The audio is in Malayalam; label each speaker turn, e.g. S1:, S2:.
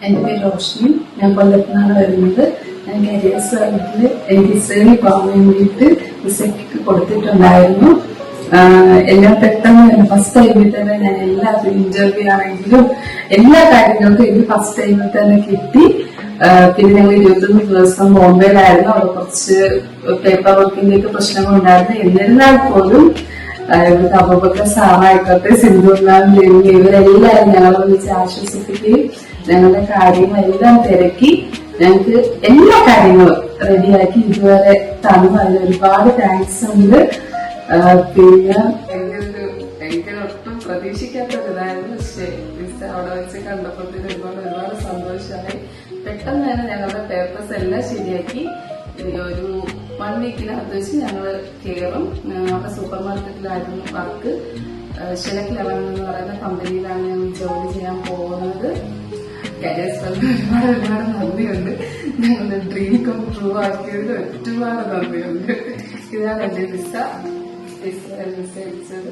S1: എന്റെ പേര് റോഷ്നി. ഞാൻ കൊല്ലത്തുനിന്നാണ് വരുന്നത്. ഞാൻ കരിയേഴ്സ് സർവീസിൽ എനിക്ക് ഇസ്രയേലിൽ പോകാൻ വേണ്ടിയിട്ട് വിസയ്ക്ക് കൊടുത്തിട്ടുണ്ടായിരുന്നു. എല്ലാം പെട്ടെന്ന് ഫസ്റ്റ് ടൈമിൽ തന്നെ ഞാൻ എല്ലാ ഇന്റർവ്യൂ ആണെങ്കിലും എല്ലാ കാര്യങ്ങൾക്കും എനിക്ക് ഫസ്റ്റ് ടൈമിൽ തന്നെ കിട്ടി. പിന്നെ ഞങ്ങൾ 21 ദിവസം ബോംബെയിലായിരുന്നു. അവിടെ കുറച്ച് പേപ്പർ വർക്കിന്റെയൊക്കെ പ്രശ്നങ്ങളുണ്ടായിരുന്നു. എന്നിരുന്നാൽ പോലും ഇവിടുത്തെ അബൂബക്കർ സാറായിക്കോട്ടെ, സിന്ധുർലാൽ ദേവി, ഇവരെല്ലാവരും ഞങ്ങളെ വിളിച്ച് ആശ്വസിപ്പിക്കുകയും ഞങ്ങളുടെ കാര്യങ്ങളെല്ലാം തിരക്കി ഞങ്ങൾക്ക് എല്ലാ കാര്യങ്ങളും റെഡിയാക്കി ഇതുവരെ തന്നു. അതിന് ഒരുപാട് താങ്ക്സ് ഉണ്ട്. പിന്നെ എനിക്കൊട്ടും പ്രതീക്ഷിക്കാത്തതായിരുന്നു. പക്ഷേ മിസ് അവിടെ വെച്ച് കണ്ടപ്പോഴത്തേക്ക് ഒരുപാട് സന്തോഷമായി. പെട്ടെന്ന് തന്നെ ഞങ്ങളുടെ പേപ്പേഴ്സ് എല്ലാം ശരിയാക്കി ഒരു 1 വീക്കിനകത്ത് വെച്ച് ഞങ്ങള് കയറും. അവിടെ സൂപ്പർ മാർക്കറ്റിലായിരുന്നു വർക്ക്. ഷെലക് ലെവൻ എന്ന് പറയുന്ന കമ്പനിയിലാണ് ഞങ്ങൾ ജോലി ചെയ്യാൻ പോകുന്നത്. കരിയേഴ്സ് ഒരുപാട് നന്ദിയുണ്ട്. ഞങ്ങളുടെ ഡ്രീം കം ട്രൂ ആക്കിയതിൽ ഒരുപാട് നന്ദിയുണ്ട്. ഇതാണ് എന്റെ വിസ അയച്ചത്.